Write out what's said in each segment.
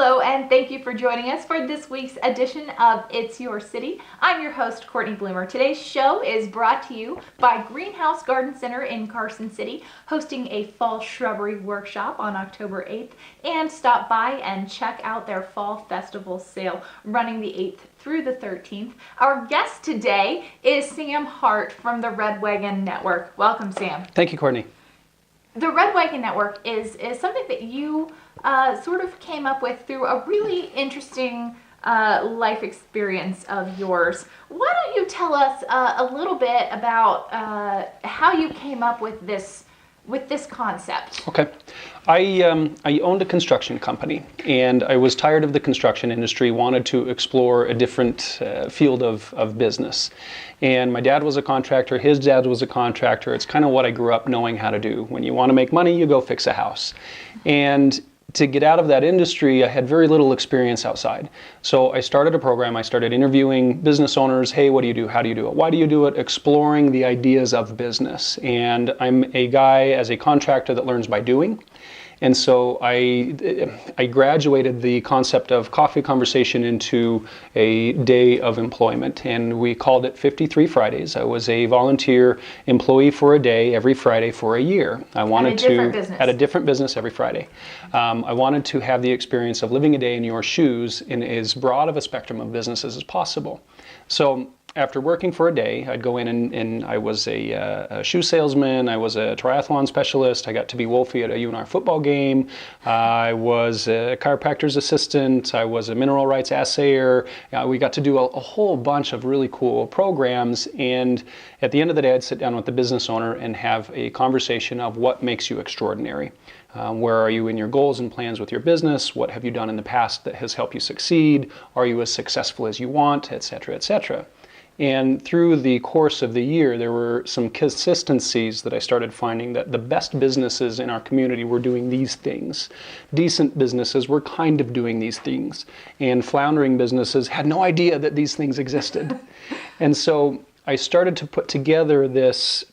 Hello, and thank you for joining us for this week's edition of It's Your City. I'm your host, Cortney Bloomer. Today's show is brought to you by Greenhouse Garden Center in Carson City, hosting a fall shrubbery workshop on October 8th. And stop by and check out their fall festival sale running the 8th through the 13th. Our guest today is Sam Hardt from the Red Wagon Network. Welcome, Sam. Thank you, Cortney. The Red Wagon Network is something that you sort of came up with through a really interesting life experience of yours. Why don't you tell us a little bit about how you came up with this concept? Okay. I owned a construction company, and I was tired of the construction industry, wanted to explore a different field of business. And my dad was a contractor, his dad was a contractor. It's kind of what I grew up knowing how to do. When you want to make money, you go fix a house. And to get out of that industry, I had very little experience outside. So I started a program. I started interviewing business owners. Hey, what do you do? How do you do it? Why do you do it? Exploring the ideas of business. And I'm a guy as a contractor that learns by doing. And so I graduated the concept of coffee conversation into a day of employment, and we called it 53 Fridays. I was a volunteer employee for a day every Friday for a year. I wanted at a different business every Friday. I wanted to have the experience of living a day in your shoes in as broad of a spectrum of businesses as possible. So after working for a day, I'd go in and I was a shoe salesman, I was a triathlon specialist, I got to be Wolfie at a UNR football game, I was a chiropractor's assistant, I was a mineral rights assayer. We got to do a whole bunch of really cool programs, and at the end of the day I'd sit down with the business owner and have a conversation of what makes you extraordinary. Where are you in your goals and plans with your business? What have you done in the past that has helped you succeed? Are you as successful as you want, etc., etc.? And through the course of the year, there were some consistencies that I started finding that the best businesses in our community were doing these things. Decent businesses were kind of doing these things. And floundering businesses had no idea that these things existed. And so I started to put together this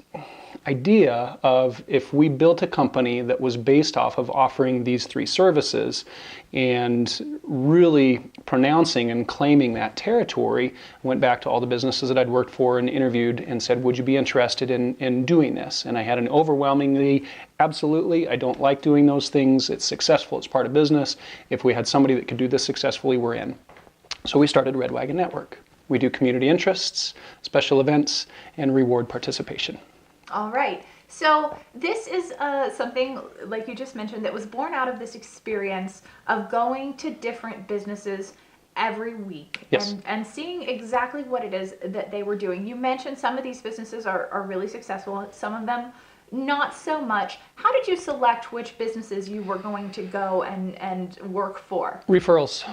idea of if we built a company that was based off of offering these three services and really pronouncing and claiming that territory, I went back to all the businesses that I'd worked for and interviewed and said, would you be interested in doing this? And I had an overwhelmingly, absolutely, I don't like doing those things. It's successful, it's part of business. If we had somebody that could do this successfully, we're in. So we started Red Wagon Network. We do community interests, special events, and reward participation. All right. So this is something, like you just mentioned, that was born out of this experience of going to different businesses every week. Yes. and seeing exactly what it is that they were doing. You mentioned some of these businesses are really successful, some of them not so much. How did you select which businesses you were going to go and work for? Referrals.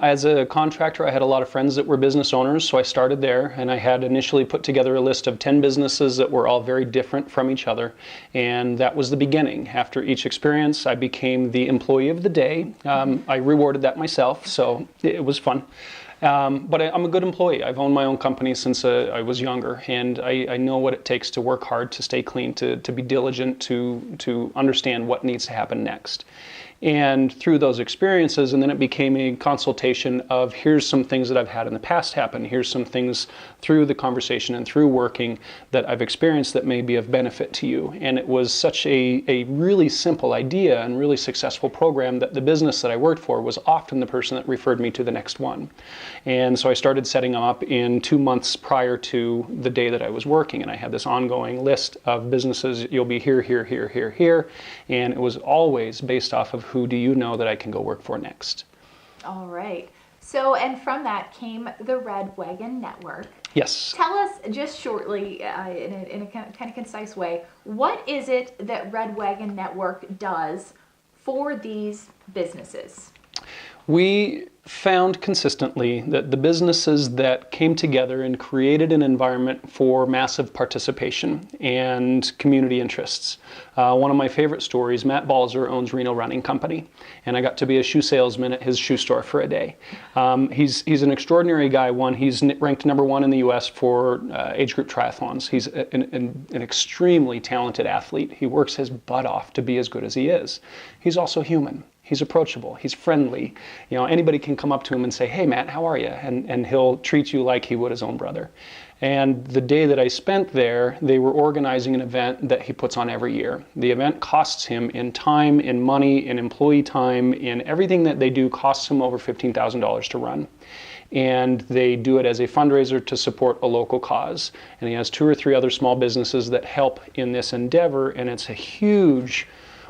As a contractor, I had a lot of friends that were business owners, so I started there, and I had initially put together a list of 10 businesses that were all very different from each other, and that was the beginning. After each experience, I became the employee of the day. I rewarded that myself, so it was fun. But I'm a good employee. I've owned my own company since I was younger, and I know what it takes to work hard, to stay clean, to be diligent, to understand what needs to happen next. And through those experiences, and then it became a consultation of here's some things that I've had in the past happen, here's some things through the conversation and through working that I've experienced that may be of benefit to you. And it was such a really simple idea and really successful program that the business that I worked for was often the person that referred me to the next one. And so I started setting them up in 2 months prior to the day that I was working, and I had this ongoing list of businesses. You'll be here, here, here, here, here, and it was always based off of who do you know that I can go work for next. All right. So, and from that came the Red Wagon Network. Yes. Tell us just shortly, in a kind of concise way, what is it that Red Wagon Network does for these businesses? We found consistently that the businesses that came together and created an environment for massive participation and community interests. One of my favorite stories, Matt Balzer owns Reno Running Company, and I got to be a shoe salesman at his shoe store for a day. He's an extraordinary guy. He's ranked #1 in the U.S. for age group triathlons. He's an extremely talented athlete. He works his butt off to be as good as he is. He's also human. He's approachable. He's friendly. Anybody can come up to him and say, "Hey, Matt, how are you?" And he'll treat you like he would his own brother. And the day that I spent there, they were organizing an event that he puts on every year. The event costs him in time, in money, in employee time, in everything that they do costs him over $15,000 to run. And they do it as a fundraiser to support a local cause. And he has 2 or 3 other small businesses that help in this endeavor, and it's a huge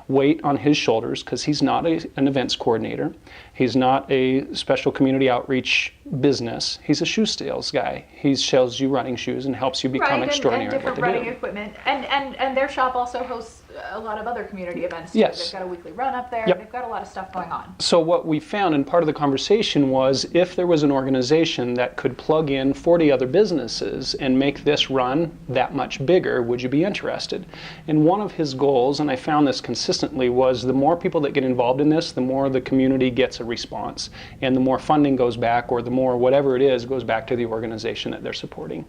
weight on his shoulders because he's not an events coordinator. He's not a special community outreach business. He's a shoe sales guy. He sells you running shoes and helps you become extraordinary and different at what they running do. equipment. And their shop also hosts a lot of other community events too. Yes. They've got a weekly run up there. Yep. They've got a lot of stuff going on. So what we found, and part of the conversation was, if there was an organization that could plug in 40 other businesses and make this run that much bigger, would you be interested? And one of his goals, and I found this consistently, was the more people that get involved in this, the more the community gets a response, and the more funding goes back, or the more whatever it is goes back to the organization that they're supporting.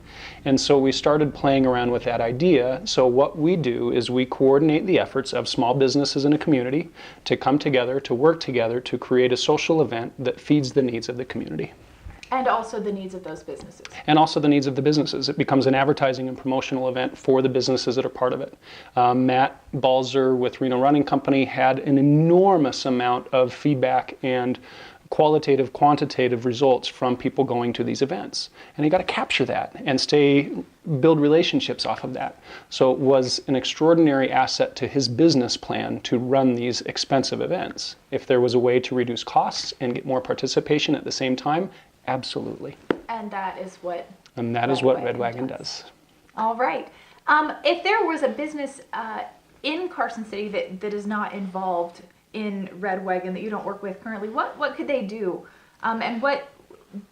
And so we started playing around with that idea. So what we do is we coordinate the efforts of small businesses in a community to come together, to work together, to create a social event that feeds the needs of the community. And also the needs of those businesses. And also the needs of the businesses. It becomes an advertising and promotional event for the businesses that are part of it. Matt Balzer with Reno Running Company had an enormous amount of feedback and qualitative, quantitative results from people going to these events. And you got to capture that and build relationships off of that. So it was an extraordinary asset to his business plan to run these expensive events. If there was a way to reduce costs and get more participation at the same time, absolutely. And that is what Red Wagon does. All right. If there was a business in Carson City that is not involved in Red Wagon, that you don't work with currently, what could they do? And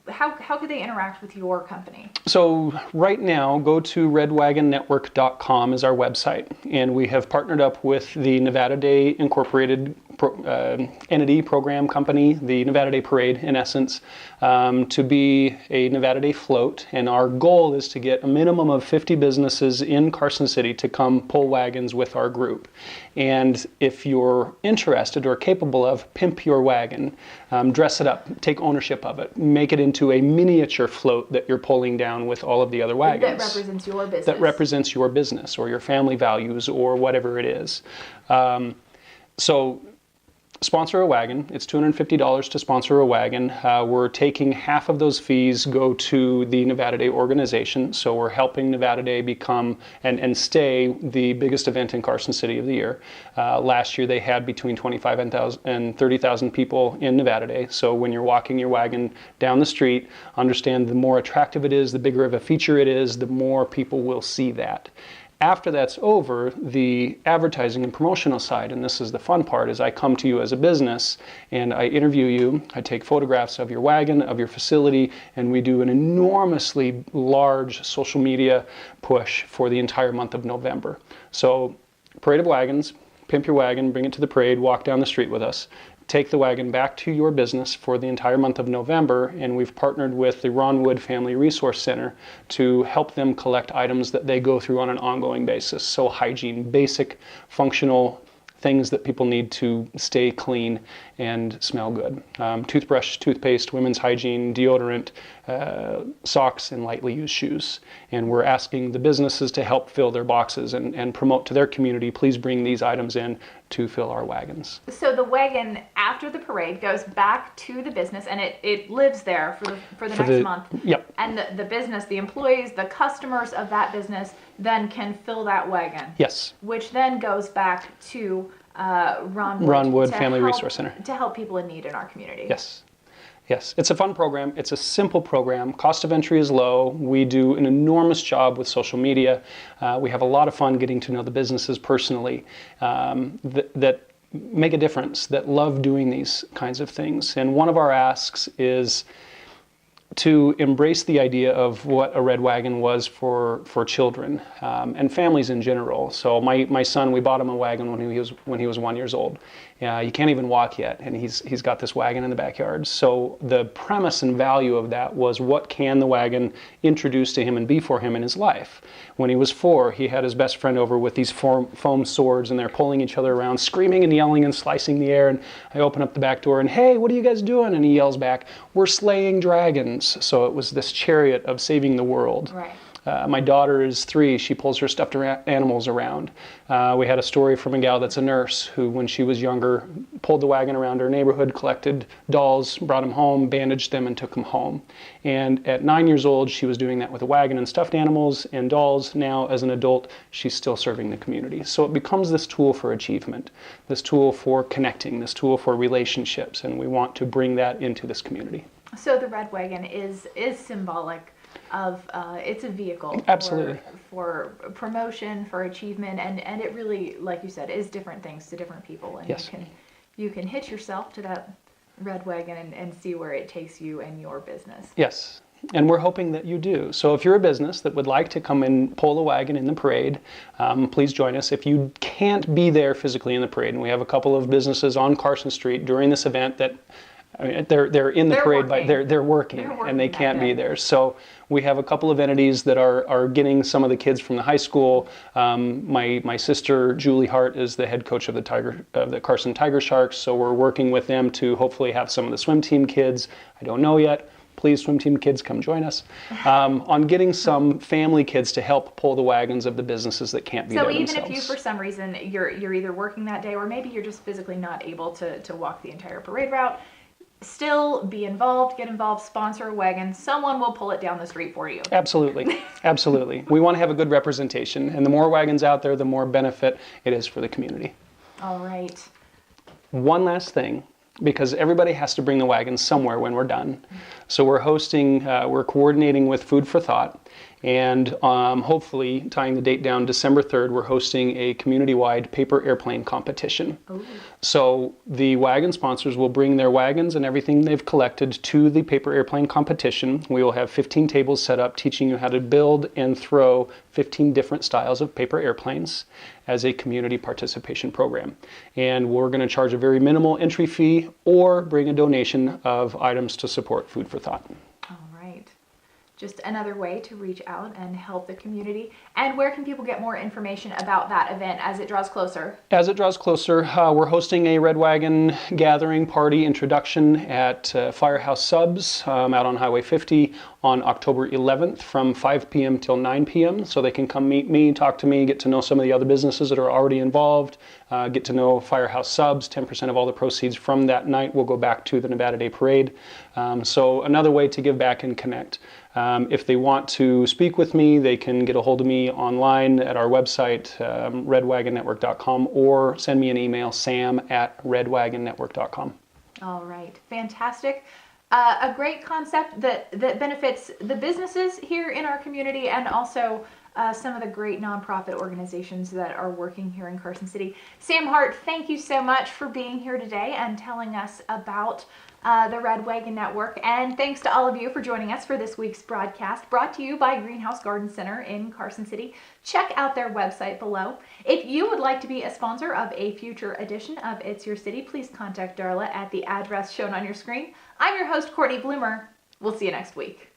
how could they interact with your company? So right now, go to redwagonnetwork.com is our website, and we have partnered up with the Nevada Day Incorporated entity program company, the Nevada Day Parade in essence, to be a Nevada Day float. And our goal is to get a minimum of 50 businesses in Carson City to come pull wagons with our group. And if you're interested or capable of, pimp your wagon, dress it up, take ownership of it, make it into a miniature float that you're pulling down with all of the other wagons. That represents your business. That represents your business or your family values or whatever it is. So sponsor a wagon. It's $250 to sponsor a wagon. We're taking half of those fees go to the Nevada Day organization. So we're helping Nevada Day become and stay the biggest event in Carson City of the year. Last year they had between 25,000 and 30,000 people in Nevada Day. So when you're walking your wagon down the street, understand the more attractive it is, the bigger of a feature it is, the more people will see that. After that's over, the advertising and promotional side, and this is the fun part, is I come to you as a business and I interview you, I take photographs of your wagon, of your facility, and we do an enormously large social media push for the entire month of November. So, Parade of Wagons, pimp your wagon, bring it to the parade, walk down the street with us. Take the wagon back to your business for the entire month of November, and we've partnered with the Ron Wood Family Resource Center to help them collect items that they go through on an ongoing basis. So hygiene, basic functional things that people need to stay clean and smell good. Toothbrush, toothpaste, women's hygiene, deodorant, socks, and lightly used shoes. And we're asking the businesses to help fill their boxes and promote to their community, please bring these items in to fill our wagons. So the wagon after the parade goes back to the business and it lives there for the next month. Yep. And the business, the employees, the customers of that business then can fill that wagon. Yes. Which then goes back to Ron Wood Family Resource Center. To help people in need in our community. Yes. Yes, it's a fun program. It's a simple program. Cost of entry is low. We do an enormous job with social media. We have a lot of fun getting to know the businesses personally that make a difference, that love doing these kinds of things. And one of our asks is, to embrace the idea of what a Red Wagon was for children and families in general. So my son, we bought him a wagon when he was 1 year old. He can't even walk yet, and he's got this wagon in the backyard. So the premise and value of that was, what can the wagon introduce to him and be for him in his life? When he was 4, he had his best friend over with these foam swords, and they're pulling each other around, screaming and yelling and slicing the air. And I open up the back door and, "Hey, what are you guys doing?" And he yells back, "We're slaying dragons." So it was this chariot of saving the world. Right. My daughter is 3. She pulls her stuffed animals around. We had a story from a gal that's a nurse who, when she was younger, pulled the wagon around her neighborhood, collected dolls, brought them home, bandaged them, and took them home. And at 9 years old, she was doing that with a wagon and stuffed animals and dolls. Now, as an adult, she's still serving the community. So it becomes this tool for achievement, this tool for connecting, this tool for relationships, and we want to bring that into this community. So the Red Wagon is symbolic of it's a vehicle Absolutely. for promotion, for achievement, and it really, like you said, is different things to different people. And Yes. you can hitch yourself to that Red Wagon and see where it takes you and your business. Yes, and we're hoping that you do. So if you're a business that would like to come and pull a wagon in the parade, please join us. If you can't be there physically in the parade, and we have a couple of businesses on Carson Street during this event that, I mean, they're in the parade, but they're working and they can't be there. So we have a couple of entities that are getting some of the kids from the high school. My sister Julie Hart is the head coach of the Carson Tiger Sharks, so we're working with them to hopefully have some of the swim team kids. I don't know yet. Please, swim team kids, come join us on getting some family kids to help pull the wagons of the businesses that can't be there themselves. So even if you, for some reason, you're either working that day or maybe you're just physically not able to walk the entire parade route, still be involved, get involved, sponsor a wagon. Someone will pull it down the street for you. Absolutely. Absolutely. We want to have a good representation, and the more wagons out there, the more benefit it is for the community. All right. One last thing, because everybody has to bring the wagons somewhere when we're done. So we're coordinating with Food for Thought, and hopefully, tying the date down, December 3rd, we're hosting a community-wide paper airplane competition. Ooh. So the wagon sponsors will bring their wagons and everything they've collected to the paper airplane competition. We will have 15 tables set up teaching you how to build and throw 15 different styles of paper airplanes as a community participation program. And we're going to charge a very minimal entry fee or bring a donation of items to support Food for Thought. All right. Just another way to reach out and help the community. And where can people get more information about that event as it draws closer? As it draws closer, we're hosting a Red Wagon gathering party introduction at Firehouse Subs out on Highway 50 on October 11th from 5 p.m. till 9 p.m. So they can come meet me, talk to me, get to know some of the other businesses that are already involved, get to know Firehouse Subs. 10% of all the proceeds from that night will go back to the Nevada Day Parade. So another way to give back and connect. If they want to speak with me, they can get a hold of me online at our website, redwagonnetwork.com, or send me an email, sam@redwagonnetwork.com. All right. Fantastic. A great concept that benefits the businesses here in our community and also some of the great nonprofit organizations that are working here in Carson City. Sam Hardt, thank you so much for being here today and telling us about the Red Wagon Network. And thanks to all of you for joining us for this week's broadcast, brought to you by Greenhouse Garden Center in Carson City. Check out their website below. If you would like to be a sponsor of a future edition of It's Your City, please contact Darla at the address shown on your screen. I'm your host, Cortney Bloomer. We'll see you next week.